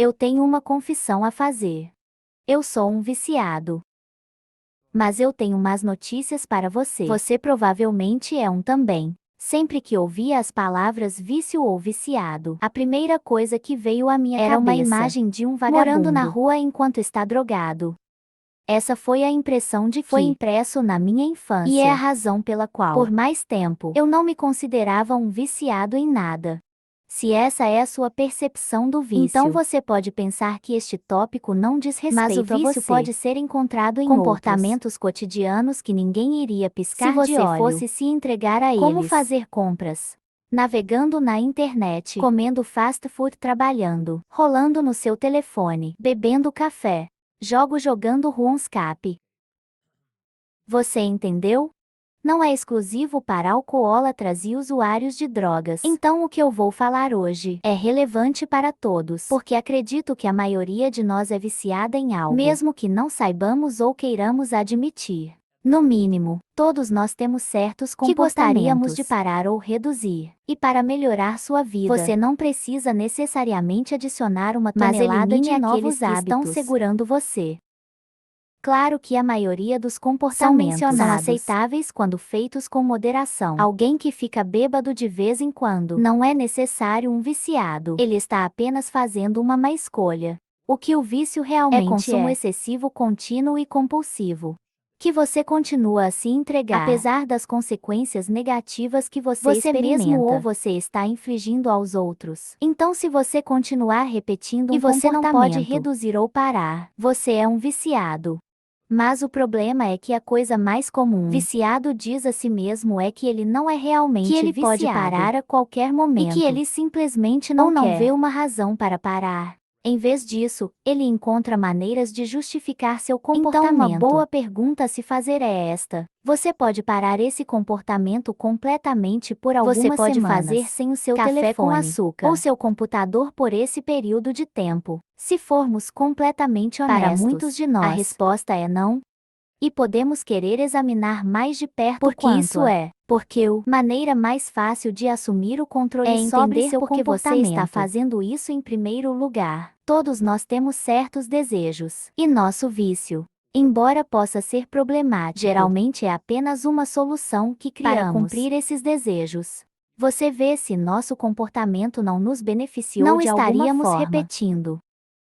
Eu tenho uma confissão a fazer. Eu sou um viciado. Mas eu tenho más notícias para você. Você provavelmente é um também. Sempre que ouvia as palavras vício ou viciado, a primeira coisa que veio à minha cabeça era uma imagem de um vagabundo morando na rua enquanto está drogado. Essa foi a impressão de que foi impresso na minha infância. E é a razão pela qual, por mais tempo, eu não me considerava um viciado em nada. Se essa é a sua percepção do vício, então você pode pensar que este tópico não diz respeito a você. Mas o vício pode ser encontrado em comportamentos cotidianos que ninguém iria piscar de olho. Se você fosse se entregar a eles. Como fazer compras, navegando na internet, comendo fast food, trabalhando, rolando no seu telefone, bebendo café, jogando RuneScape. Você entendeu? Não é exclusivo para alcoólatras e usuários de drogas. Então o que eu vou falar hoje é relevante para todos, porque acredito que a maioria de nós é viciada em algo, mesmo que não saibamos ou queiramos admitir. No mínimo, todos nós temos certos comportamentos que gostaríamos de parar ou reduzir. E para melhorar sua vida, você não precisa necessariamente adicionar uma tonelada de novos hábitos que estão segurando você. Claro que a maioria dos comportamentos são aceitáveis quando feitos com moderação. Alguém que fica bêbado de vez em quando não é necessário um viciado. Ele está apenas fazendo uma má escolha. O que o vício realmente é consumo excessivo, contínuo e compulsivo. Que você continua a se entregar, apesar das consequências negativas que você experimenta mesmo ou você está infligindo aos outros. Então, se você continuar repetindo e você não pode reduzir ou parar, você é um viciado. Mas o problema é que a coisa mais comum viciado diz a si mesmo é que ele não é realmente viciado, que ele pode parar a qualquer momento, e que ele simplesmente não vê uma razão para parar. Em vez disso, ele encontra maneiras de justificar seu comportamento. Então, uma boa pergunta a se fazer é esta: você pode parar esse comportamento completamente por algumas semanas? Você pode fazer sem o seu telefone com açúcar ou seu computador por esse período de tempo. Se formos completamente honestos, para muitos de nós, a resposta é não. E podemos querer examinar mais de perto porque isso é. Porque a maneira mais fácil de assumir o controle é sobre seu comportamento. Você está fazendo isso em primeiro lugar. Todos nós temos certos desejos. E nosso vício, embora possa ser problemático, geralmente é apenas uma solução que criamos para cumprir esses desejos. Você vê, se nosso comportamento não nos beneficiou de alguma forma, não estaríamos repetindo.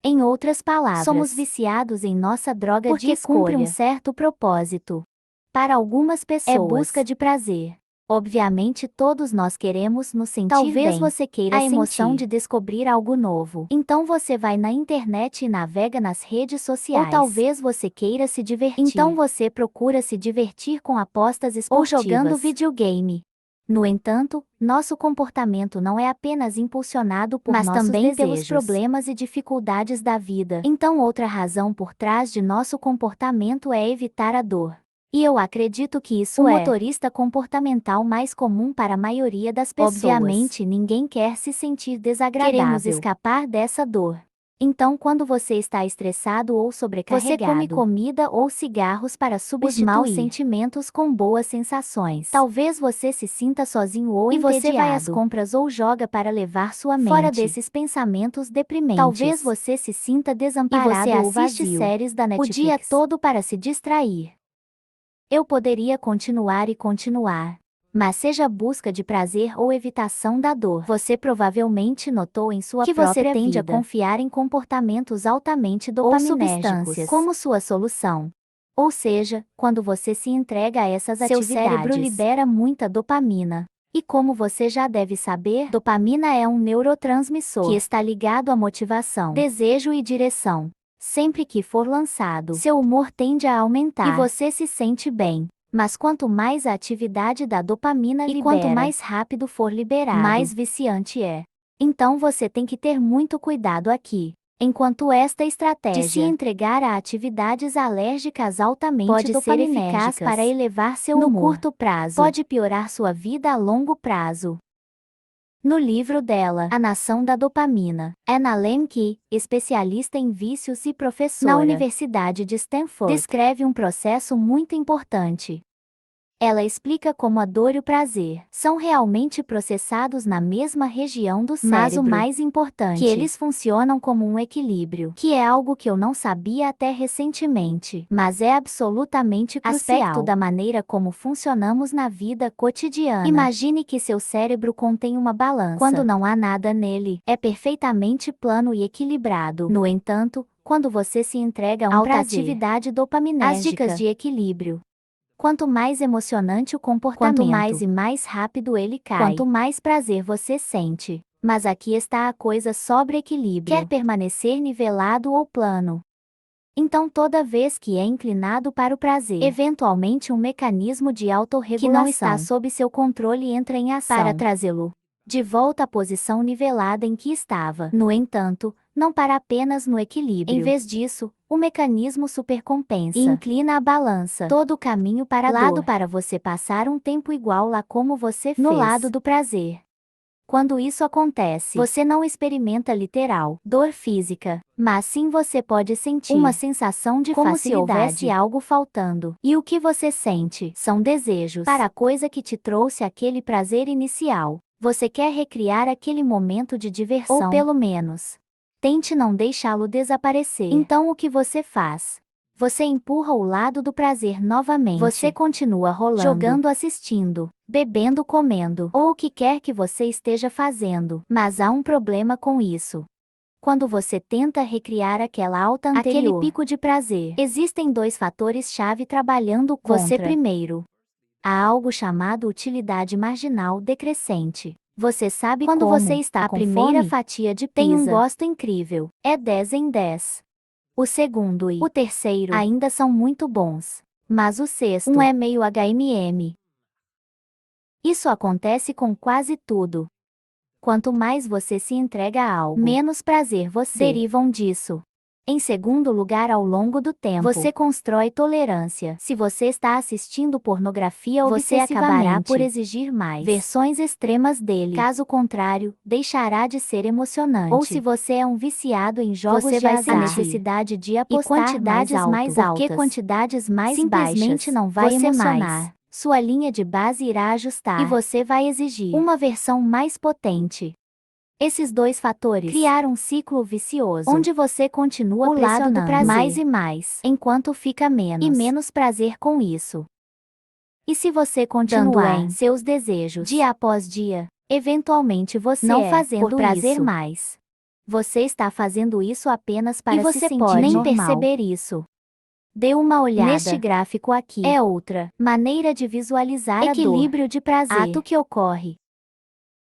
Em outras palavras, somos viciados em nossa droga porque de escolha. Cumpre um certo propósito. Para algumas pessoas, é busca de prazer. Obviamente todos nós queremos nos sentir Talvez bem. Você queira a emoção de descobrir algo novo. Então você vai na internet e navega nas redes sociais. Ou talvez você queira se divertir. Então você procura se divertir com apostas esportivas. Ou jogando videogame. No entanto, nosso comportamento não é apenas impulsionado por nossos também pelos problemas e dificuldades da vida. Então outra razão por trás de nosso comportamento é evitar a dor. E eu acredito que isso é o motorista comportamental mais comum para a maioria das pessoas. Obviamente ninguém quer se sentir desagradável. Queremos escapar dessa dor. Então, quando você está estressado ou sobrecarregado, você come comida ou cigarros para substituir os maus sentimentos com boas sensações. Talvez você se sinta sozinho ou entediado. E você vai às compras ou joga para levar sua mente fora desses pensamentos deprimentes. Talvez você se sinta desamparado ou assiste séries da Netflix o dia todo para se distrair. Eu poderia continuar e continuar. Mas seja busca de prazer ou evitação da dor, você provavelmente notou em sua própria vida que você tende a confiar em comportamentos altamente dopaminérgicos ou substâncias como sua solução. Ou seja, quando você se entrega a essas atividades, seu cérebro libera muita dopamina. E como você já deve saber, dopamina é um neurotransmissor que está ligado à motivação, desejo e direção. Sempre que for lançado, seu humor tende a aumentar e você se sente bem. Mas quanto mais a atividade da dopamina libera, e quanto mais rápido for liberado, mais viciante é. Então você tem que ter muito cuidado aqui. Enquanto esta estratégia de se entregar a atividades alérgicas altamente pode ser eficaz para elevar seu humor no curto prazo, pode piorar sua vida a longo prazo. No livro dela, A Nação da Dopamina, Anna Lembke, especialista em vícios e professora na Universidade de Stanford, descreve um processo muito importante. Ela explica como a dor e o prazer são realmente processados na mesma região do cérebro. Mas o mais importante, que eles funcionam como um equilíbrio, que é algo que eu não sabia até recentemente, mas é absolutamente crucial. Aspecto da maneira como funcionamos na vida cotidiana. Imagine que seu cérebro contém uma balança. Quando não há nada nele, é perfeitamente plano e equilibrado. No entanto, quando você se entrega a uma atividade dopaminérgica, as dicas de equilíbrio. Quanto mais emocionante o comportamento, quanto mais e mais rápido ele cai, quanto mais prazer você sente. Mas aqui está a coisa sobre equilíbrio. Quer permanecer nivelado ou plano? Então toda vez que é inclinado para o prazer, eventualmente um mecanismo de autorregulação que não está sob seu controle entra em ação para trazê-lo de volta à posição nivelada em que estava. No entanto, não para apenas no equilíbrio. Em vez disso, o mecanismo supercompensa e inclina a balança todo o caminho para lado para você passar um tempo igual lá como você fez no lado do prazer. Quando isso acontece, você não experimenta literal dor física, mas sim você pode sentir uma sensação de como facilidade, se houvesse algo faltando. E o que você sente são desejos para a coisa que te trouxe aquele prazer inicial. Você quer recriar aquele momento de diversão, ou pelo menos tente não deixá-lo desaparecer. Então o que você faz? Você empurra o lado do prazer novamente. Você continua rolando, jogando, assistindo, bebendo, comendo, ou o que quer que você esteja fazendo. Mas há um problema com isso. Quando você tenta recriar aquela alta anterior, aquele pico de prazer, existem dois fatores-chave trabalhando contra você. Primeiro, há algo chamado utilidade marginal decrescente. Você sabe quando como você está com primeira fome, fatia de pizza tem um gosto incrível, é 10 em 10. O segundo e o terceiro ainda são muito bons, mas o sexto é meio HMM. Isso acontece com quase tudo. Quanto mais você se entrega a algo, menos prazer você derivam disso. Em segundo lugar, ao longo do tempo, você constrói tolerância. Se você está assistindo pornografia você acabará por exigir mais versões extremas dele. Caso contrário, deixará de ser emocionante. Ou se você é um viciado em jogos você de vai azar, a necessidade de apostar quantidades mais altas, porque quantidades mais simplesmente baixas não vai você emocionar. Mais. Sua linha de base irá ajustar e você vai exigir uma versão mais potente. Esses dois fatores criaram um ciclo vicioso, onde você continua o lado do prazer mais e mais, enquanto fica menos e menos prazer com isso. E se você continuar em seus desejos dia após dia, eventualmente você não fazendo por prazer isso mais. Você está fazendo isso apenas para se sentir pode nem normal. Perceber isso. Dê uma olhada neste gráfico aqui. É outra maneira de visualizar equilíbrio a dor, de prazer, ato que ocorre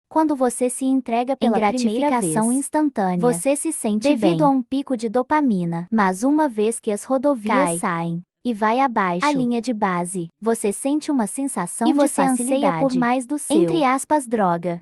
quando você se entrega pela gratificação instantânea. Você se sente devido a um pico de dopamina, mas uma vez que as rodovias saem e vai abaixo a linha de base, você sente uma sensação e você de facilidade anseia por mais do seu, entre aspas, droga.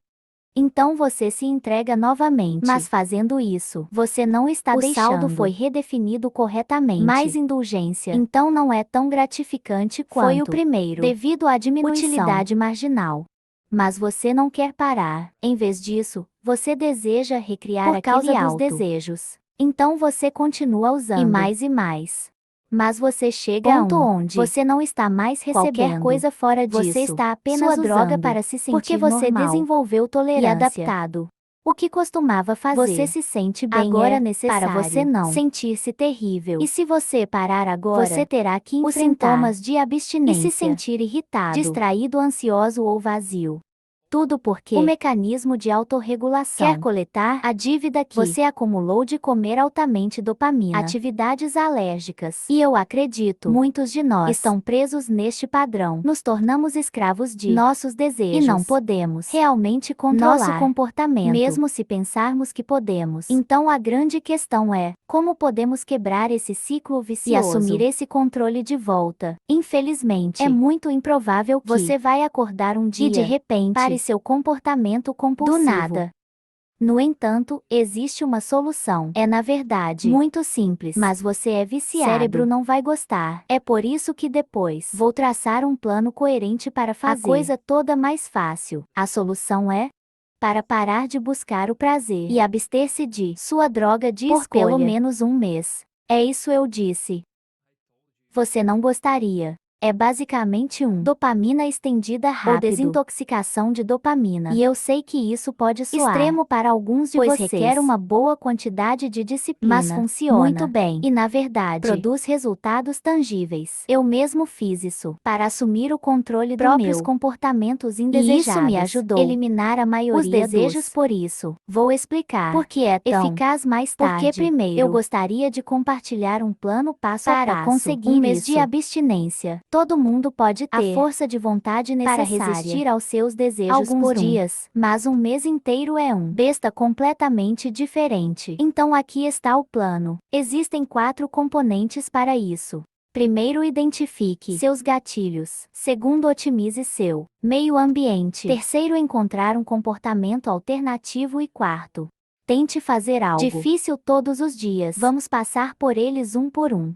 Então você se entrega novamente, mas fazendo isso, você não está deixando. O saldo foi redefinido corretamente. Mais indulgência, então não é tão gratificante quanto foi o primeiro, devido à diminuição utilidade marginal. Mas você não quer parar. Em vez disso, você deseja recriar por causa dos desejos. Então você continua usando e mais. Mas você chega a ponto onde você não está mais recebendo qualquer coisa fora disso. Você está apenas sua droga para se sentir porque você normal desenvolveu tolerância e adaptado. O que costumava fazer você se sente bem agora necessário para você não sentir-se terrível. E se você parar agora, você terá que enfrentar os sintomas de abstinência e se sentir irritado, distraído, ansioso ou vazio. Tudo porque o mecanismo de autorregulação quer coletar a dívida que você acumulou de comer altamente dopamina, atividades alérgicas. E eu acredito, muitos de nós estão presos neste padrão. Nos tornamos escravos de nossos desejos e não podemos realmente controlar nosso comportamento, mesmo se pensarmos que podemos. Então a grande questão é, como podemos quebrar esse ciclo vicioso e assumir esse controle de volta? Infelizmente, é muito improvável que você vai acordar um dia e de repente pare seu comportamento compulsivo. Do nada. No entanto, existe uma solução. É na verdade muito simples, mas você é viciado. Cérebro não vai gostar. É por isso que depois vou traçar um plano coerente para fazer a coisa toda mais fácil. A solução é para parar de buscar o prazer e abster-se de sua droga de por pelo menos um mês. É isso eu disse. Você não gostaria. É basicamente dopamina estendida rápido, ou desintoxicação de dopamina. E eu sei que isso pode soar extremo para alguns de vocês, requer uma boa quantidade de disciplina, mas funciona muito bem. E na verdade, produz resultados tangíveis. Eu mesmo fiz isso para assumir o controle dos próprios comportamentos indesejados. E isso me ajudou a eliminar a maioria os desejos. Por isso, vou explicar por que é tão eficaz mais tarde. Porque primeiro, eu gostaria de compartilhar um plano passo a passo para conseguir um mês de abstinência. Todo mundo pode ter a força de vontade necessária para resistir aos seus desejos alguns por dias, mas um mês inteiro é besta completamente diferente. Então aqui está o plano. Existem 4 componentes para isso. Primeiro, identifique seus gatilhos. Segundo, otimize seu meio ambiente. Terceiro, encontrar um comportamento alternativo. E quarto, tente fazer algo difícil todos os dias. Vamos passar por eles um por um.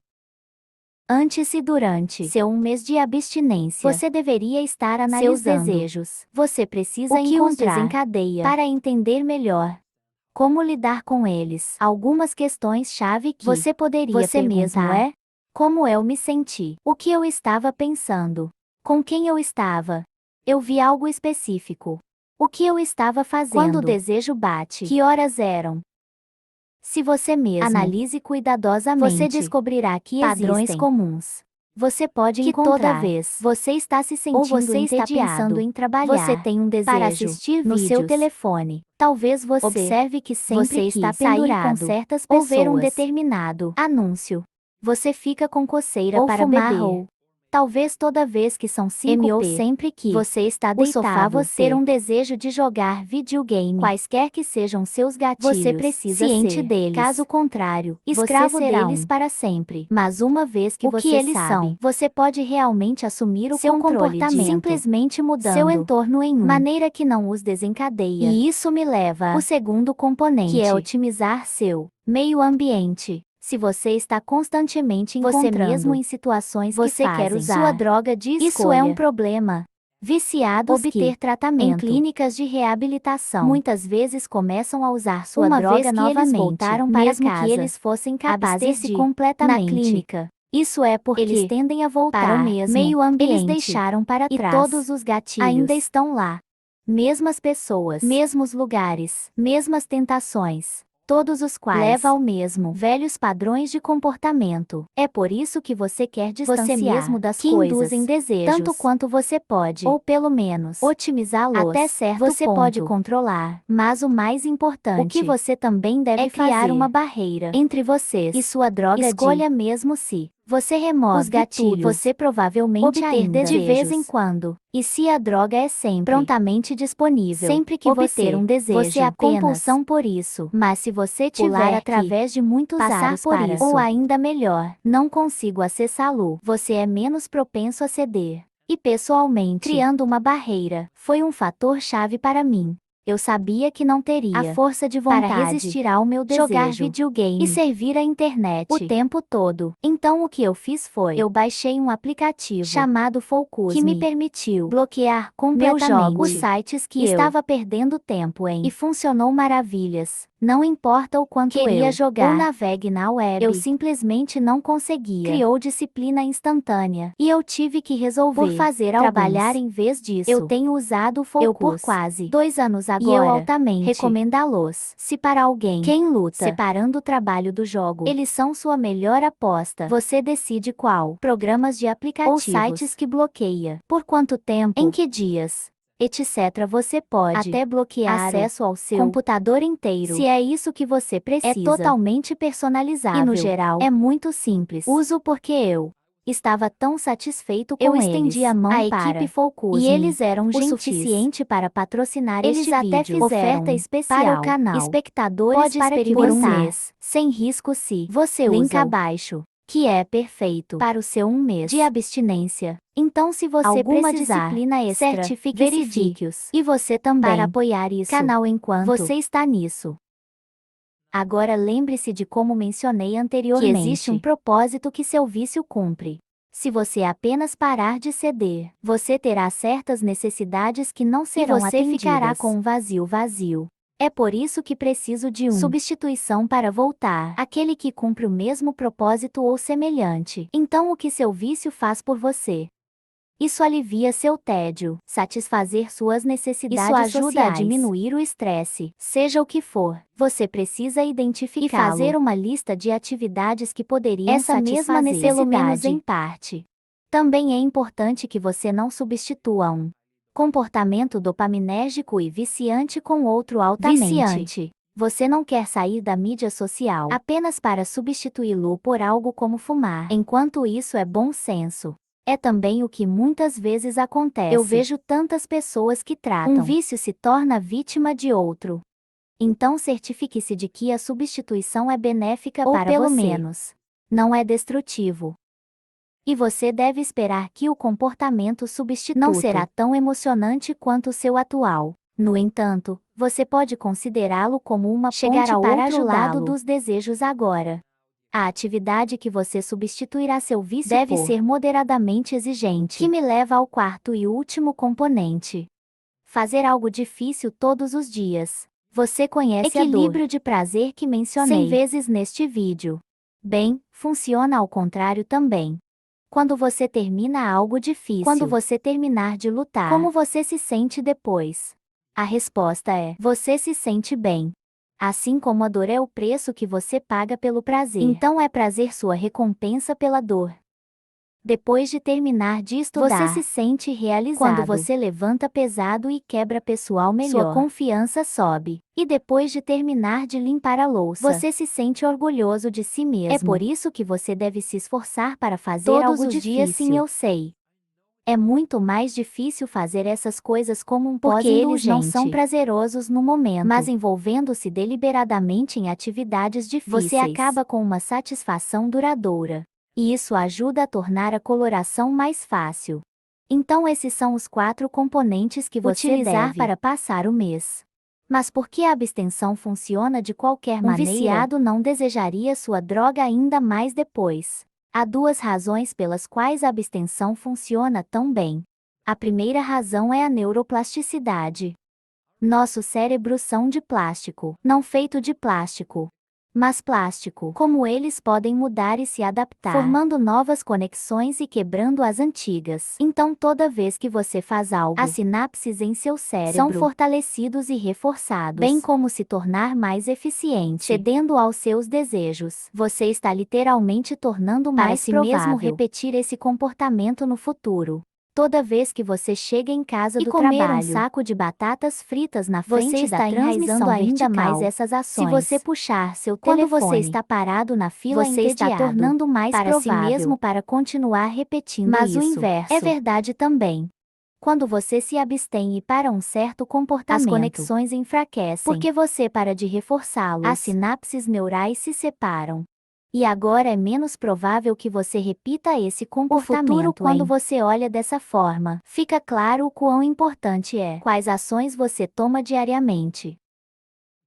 Antes e durante seu mês de abstinência, você deveria estar analisando seus desejos. Você precisa o que encontrar os desencadeia para entender melhor como lidar com eles. Algumas questões-chave que você poderia perguntar mesmo é: como eu me senti? O que eu estava pensando? Com quem eu estava? Eu vi algo específico. O que eu estava fazendo? Quando o desejo bate? Que horas eram? Se você mesmo analise cuidadosamente, você descobrirá que padrões comuns. Você pode encontrar toda vez você está se sentindo ou você está pensando em trabalhar, você tem um desejo para assistir no seu telefone. Talvez você observe que sempre você está pendurado com certas pessoas, ou ver um determinado anúncio, você fica com coceira ou para fumar beber. Ou talvez toda vez que são 5 ou sempre que você está deitado, sofá, você ter um desejo de jogar videogame. Quaisquer que sejam seus gatilhos, você precisa ciente deles. Caso contrário, escravo você será deles para sempre. Mas uma vez que você eles sabe, são, você pode realmente assumir o seu comportamento, simplesmente mudando seu entorno em maneira que não os desencadeia. E isso me leva ao segundo componente, que é otimizar seu meio ambiente. Se você está constantemente encontrando você mesmo em situações você que quer usar sua droga de escolha, isso é um problema. Viciados obter tratamento em clínicas de reabilitação muitas vezes começam a usar sua droga vez que novamente, eles voltaram para mesmo casa, que eles fossem capazes de completamente na clínica. Isso é porque eles tendem a voltar para o mesmo meio ambiente eles deixaram para trás. E todos os gatilhos ainda estão lá. Mesmas pessoas, mesmos lugares, mesmas tentações. Todos os quais levam ao mesmo velhos padrões de comportamento. É por isso que você quer distanciar você mesmo das que coisas induzem desejos, tanto quanto você pode, ou pelo menos otimizá-los até certo você ponto. Pode controlar, mas o mais importante, o que você também deve é criar uma barreira entre vocês e sua droga. Escolha mesmo se você remove os gatilhos, você provavelmente obter ainda de vez em quando. E se a droga é sempre prontamente disponível, sempre que obter um desejo, você é a compulsão por isso. Mas se você tiver através de muitos passar por para, isso, ou ainda melhor, não consigo acessá-lo, você é menos propenso a ceder. E pessoalmente, criando uma barreira, foi um fator-chave para mim. Eu sabia que não teria a força de vontade para resistir ao meu desejo, jogar videogame e servir a internet o tempo todo. Então o que eu fiz foi, eu baixei um aplicativo chamado Focus que me permitiu bloquear completamente os sites que eu estava perdendo tempo em e funcionou maravilhas. Não importa o quanto queria eu jogar ou navegue na web, eu simplesmente não conseguia. Criou disciplina instantânea e eu tive que resolver por fazer trabalhar em vez disso. Eu tenho usado o Focus eu por quase 2 anos agora e eu altamente recomendá-los. Se para alguém quem luta separando o trabalho do jogo, eles são sua melhor aposta. Você decide qual programas de aplicativos ou sites que bloqueia, por quanto tempo, em que dias, etc. Você pode até bloquear acesso ao seu computador inteiro. Se é isso que você precisa. É totalmente personalizável. E no geral, é muito simples. Uso porque eu estava tão satisfeito com eles. Eu estendi a mão para equipe Focus e eles eram o suficiente para patrocinar eles este até vídeo. Fizeram oferta especial para o canal. Espectadores pode para experimentar por um mês, sem risco se você usa link abaixo, que é perfeito para o seu mês de abstinência. Então se você alguma precisar, disciplina extra, verifique-os. E você também para apoiar isso canal enquanto você está nisso. Agora lembre-se de como mencionei anteriormente, que existe um propósito que seu vício cumpre. Se você apenas parar de ceder, você terá certas necessidades que não serão atendidas. E você ficará com um vazio. É por isso que preciso de substituição para voltar, aquele que cumpre o mesmo propósito ou semelhante. Então o que seu vício faz por você? Isso alivia seu tédio, satisfazer suas necessidades sociais. Isso ajuda a diminuir o estresse, seja o que for. Você precisa identificá-lo e fazer uma lista de atividades que poderiam satisfazer mesma necessidade, pelo menos em parte. Também é importante que você não substitua um comportamento dopaminérgico e viciante com outro altamente viciante. Você não quer sair da mídia social apenas para substituí-lo por algo como fumar. Enquanto isso é bom senso. É também o que muitas vezes acontece. Eu vejo tantas pessoas que tratam um vício se torna vítima de outro. Então certifique-se de que a substituição é benéfica ou para pelo menos não é destrutivo. E você deve esperar que o comportamento substituto não será tão emocionante quanto o seu atual. No entanto, você pode considerá-lo como uma ponte para outro lado dos desejos agora. A atividade que você substituirá seu vício deve ser moderadamente exigente, que me leva ao quarto e último componente. Fazer algo difícil todos os dias. Você conhece o equilíbrio de prazer que mencionei 100 vezes neste vídeo. Bem, funciona ao contrário também. Quando você termina algo difícil, quando você terminar de lutar, como você se sente depois? A resposta é: você se sente bem. Assim como a dor é o preço que você paga pelo prazer, então é prazer sua recompensa pela dor. Depois de terminar de estudar, você se sente realizado. Quando você levanta pesado e quebra pessoal melhor, sua confiança sobe. E depois de terminar de limpar a louça, você se sente orgulhoso de si mesmo. É por isso que você deve se esforçar para fazer todos algo os difícil. Dias, sim, eu sei. É muito mais difícil fazer essas coisas como um pós-indulgente. Porque eles não são prazerosos no momento. Mas envolvendo-se deliberadamente em atividades difíceis, você acaba com uma satisfação duradoura. E isso ajuda a tornar a coloração mais fácil. Então esses são os 4 componentes que você utilizar para passar o mês. Mas por que a abstenção funciona de qualquer maneira? Um viciado não desejaria sua droga ainda mais depois. Há 2 razões pelas quais a abstenção funciona tão bem. A primeira razão é a neuroplasticidade. Nossos cérebros são de plástico, não feito de plástico, mas plástico. Como eles podem mudar e se adaptar, formando novas conexões e quebrando as antigas. Então toda vez que você faz algo, as sinapses em seu cérebro são fortalecidos e reforçados, bem como se tornar mais eficiente, cedendo aos seus desejos. Você está literalmente tornando mais si mesmo repetir esse comportamento no futuro. Toda vez que você chega em casa do trabalho e comer um saco de batatas fritas na frente da transmissão ainda mais essas ações. Se você puxar seu telefone, quando você está parado na fila você está tornando mais para provável si mesmo para continuar repetindo mas isso. Mas o inverso é verdade também. Quando você se abstém e para um certo comportamento, as conexões enfraquecem, porque você para de reforçá-los. As sinapses neurais se separam. E agora é menos provável que você repita esse comportamento. O futuro, quando você olha dessa forma, fica claro o quão importante é quais ações você toma diariamente.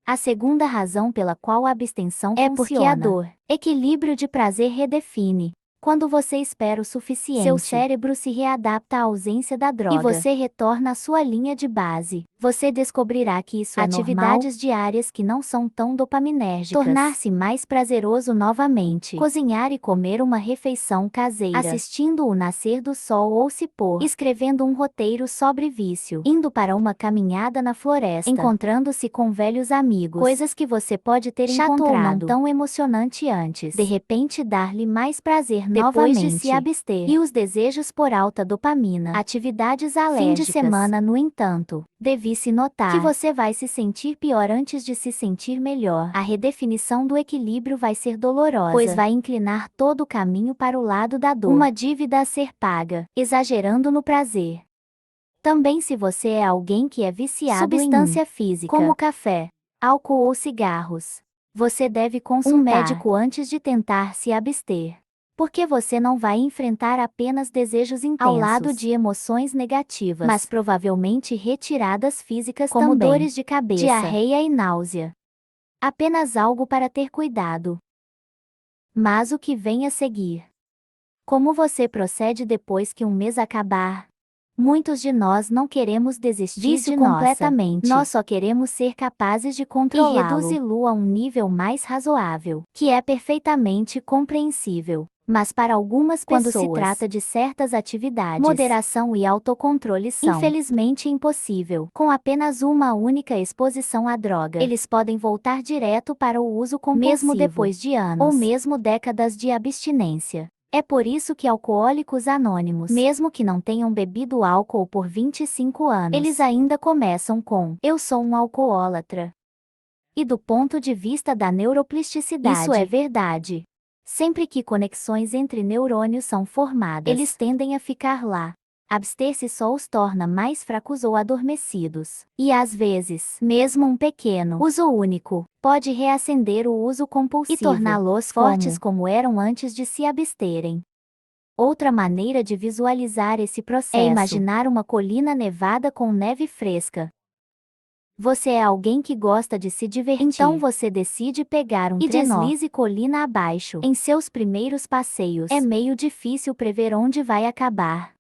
A segunda razão pela qual a abstenção funciona é porque a dor, equilíbrio de prazer redefine. Quando você espera o suficiente, seu cérebro se readapta à ausência da droga e você retorna à sua linha de base. Você descobrirá que isso é atividades diárias que não são tão dopaminérgicas. Tornar-se mais prazeroso novamente. Cozinhar e comer uma refeição caseira. Assistindo o nascer do sol ou se pôr. Escrevendo um roteiro sobre vício. Indo para uma caminhada na floresta. Encontrando-se com velhos amigos. Coisas que você pode ter encontrado ou não tão emocionante antes. De repente dar-lhe mais prazer depois de se abster. E os desejos por alta dopamina. Atividades alérgicas. Fim de semana, no entanto, deve-se notar que você vai se sentir pior antes de se sentir melhor. A redefinição do equilíbrio vai ser dolorosa, pois vai inclinar todo o caminho para o lado da dor. Uma dívida a ser paga, exagerando no prazer. Também se você é alguém que é viciado em substância física, como café, álcool ou cigarros, você deve consultar um médico antes de tentar se abster. Porque você não vai enfrentar apenas desejos intensos ao lado de emoções negativas, mas provavelmente retiradas físicas como também, dores de cabeça, diarreia e náusea. Apenas algo para ter cuidado. Mas o que vem a seguir? Como você procede depois que um mês acabar? Muitos de nós não queremos desistir de completamente. Nós só queremos ser capazes de controlá-lo e reduzi-lo a um nível mais razoável, que é perfeitamente compreensível. Mas para algumas Quando pessoas, se trata de certas atividades, moderação e autocontrole são, infelizmente, impossível. Com apenas uma única exposição à droga, eles podem voltar direto para o uso compulsivo, mesmo depois de anos, ou mesmo décadas de abstinência. É por isso que Alcoólicos Anônimos, mesmo que não tenham bebido álcool por 25 anos, eles ainda começam com: eu sou um alcoólatra. E do ponto de vista da neuroplasticidade, isso é verdade. Sempre que conexões entre neurônios são formadas, eles tendem a ficar lá. Abster-se só os torna mais fracos ou adormecidos. E às vezes, mesmo um pequeno uso único pode reacender o uso compulsivo e torná-los fortes como eram antes de se absterem. Outra maneira de visualizar esse processo é imaginar uma colina nevada com neve fresca. Você é alguém que gosta de se divertir. Então você decide pegar um trenó e deslize colina abaixo. Em seus primeiros passeios, é meio difícil prever onde vai acabar.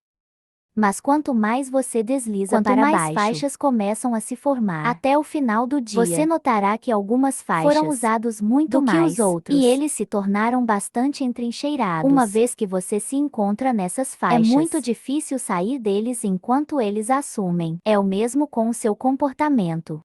Mas quanto mais você desliza para baixo, mais faixas começam a se formar. Até o final do dia, você notará que algumas faixas foram usados muito mais que os outros, e eles se tornaram bastante entrincheirados. Uma vez que você se encontra nessas faixas, é muito difícil sair deles enquanto eles assumem. É o mesmo com o seu comportamento.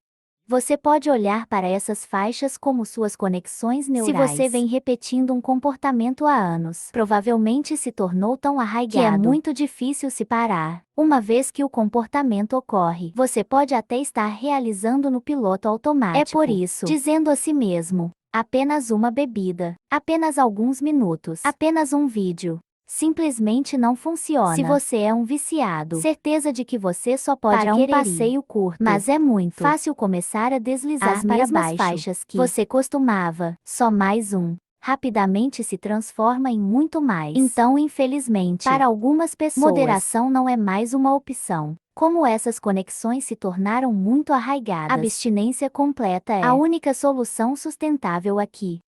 Você pode olhar para essas faixas como suas conexões neurais. Se você vem repetindo um comportamento há anos, provavelmente se tornou tão arraigado que é muito difícil se parar. Uma vez que o comportamento ocorre, você pode até estar realizando no piloto automático. É por isso, dizendo a si mesmo: apenas uma bebida, apenas alguns minutos, apenas um vídeo. Simplesmente não funciona. Se você é um viciado, certeza de que você só pode para querer um passeio curto. Mas é muito fácil começar a deslizar as para mesmas baixo. Faixas que você costumava. Só mais um. Rapidamente se transforma em muito mais. Então, infelizmente, para algumas pessoas, moderação não é mais uma opção. Como essas conexões se tornaram muito arraigadas, abstinência completa é a única solução sustentável aqui.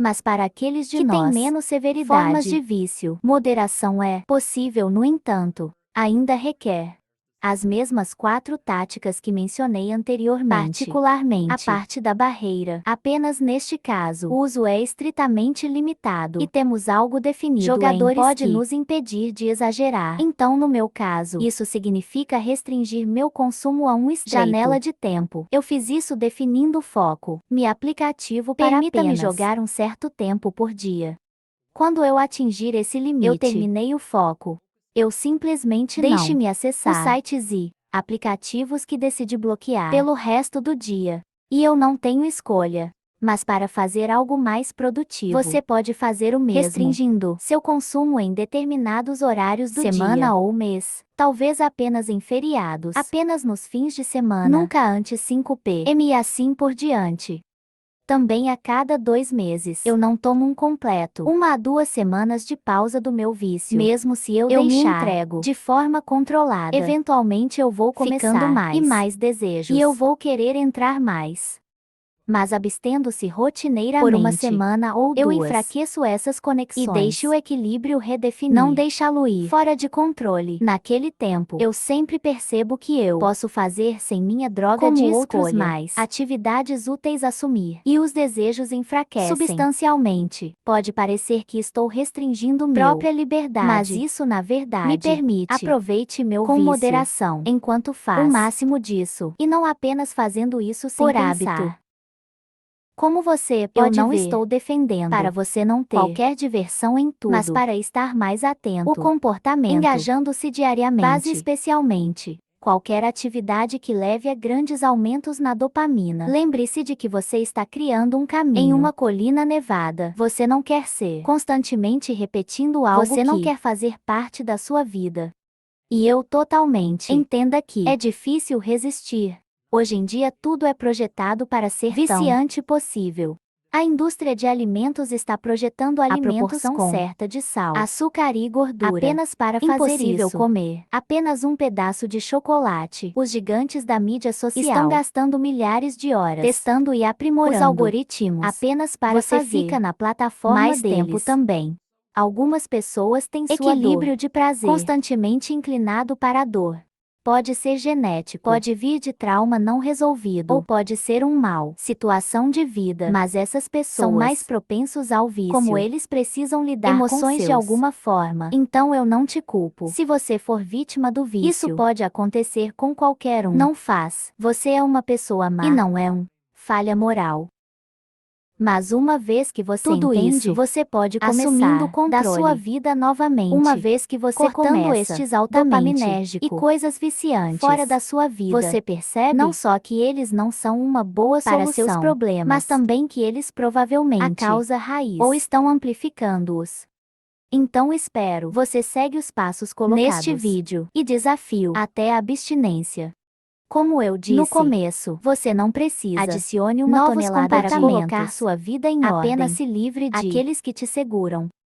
Mas para aqueles de nós que têm menos severidade, formas de vício, moderação é possível, no entanto, ainda requer as mesmas 4 táticas que mencionei anteriormente, particularmente a parte da barreira. Apenas neste caso, o uso é estritamente limitado e temos algo definido. Jogadores pode nos impedir de exagerar. Então, no meu caso, isso significa restringir meu consumo a um estreito janela de tempo. Eu fiz isso definindo o foco. Me aplicativo para permita-me jogar um certo tempo por dia. Quando eu atingir esse limite, eu terminei o foco. Eu simplesmente não. Deixe-me acessar os sites e aplicativos que decidi bloquear pelo resto do dia. E eu não tenho escolha. Mas para fazer algo mais produtivo, você pode fazer o mesmo, restringindo seu consumo em determinados horários do semana ou mês. Talvez apenas em feriados, apenas nos fins de semana, nunca antes 5 p.m. e assim por diante. Também a cada 2 meses, eu não tomo um completo 1 a 2 semanas de pausa do meu vício. Mesmo se eu deixar, me entrego de forma controlada. Eventualmente eu vou começar ficando mais desejos. E eu vou querer entrar mais. Mas abstendo-se rotineiramente por uma semana ou 2, eu enfraqueço essas conexões e deixo o equilíbrio redefinir. Não deixá-lo ir fora de controle. Naquele tempo, eu sempre percebo que eu posso fazer sem minha droga como de outros escolha, mais atividades úteis assumir, e os desejos enfraquecem substancialmente. Pode parecer que estou restringindo minha própria liberdade, mas isso na verdade me permite aproveite meu com vício moderação enquanto faz o máximo disso, e não apenas fazendo isso sem por pensar. Hábito. Como você pode ver, eu não estou defendendo para você não ter qualquer diversão em tudo, mas para estar mais atento, o comportamento, engajando-se diariamente, base especialmente, qualquer atividade que leve a grandes aumentos na dopamina. Lembre-se de que você está criando um caminho em uma colina nevada. Você não quer ser constantemente repetindo algo você não quer fazer parte da sua vida. E eu totalmente entenda que é difícil resistir. Hoje em dia tudo é projetado para ser viciante possível. A indústria de alimentos está projetando alimentos com certa de sal, açúcar e gordura apenas para fazer isso comer apenas um pedaço de chocolate. Os gigantes da mídia social estão gastando milhares de horas testando e aprimorando os algoritmos apenas para você fazer fica na plataforma mais deles. Tempo também. Algumas pessoas têm sua equilíbrio de prazer constantemente inclinado para a dor. Pode ser genético, pode vir de trauma não resolvido, ou pode ser um mal situação de vida. Mas essas pessoas são mais propensos ao vício. Como eles precisam lidar emoções com de alguma forma. Então eu não te culpo. Se você for vítima do vício, isso pode acontecer com qualquer um. Não faz. Você é uma pessoa má. E não é falha moral. Mas uma vez que você entende, você pode começar assumindo o controle da sua vida novamente. Uma vez que você cortando começa estes dopaminérgico e coisas viciantes fora da sua vida, você percebe não só que eles não são uma boa para solução seus problemas, mas também que eles provavelmente a causa raiz ou estão amplificando-os. Então espero você segue os passos colocados neste vídeo e desafio até a abstinência. Como eu disse no começo, você não precisa adicione uma tonelada para colocar sua vida em ordem. Apenas se livre de aqueles que te seguram.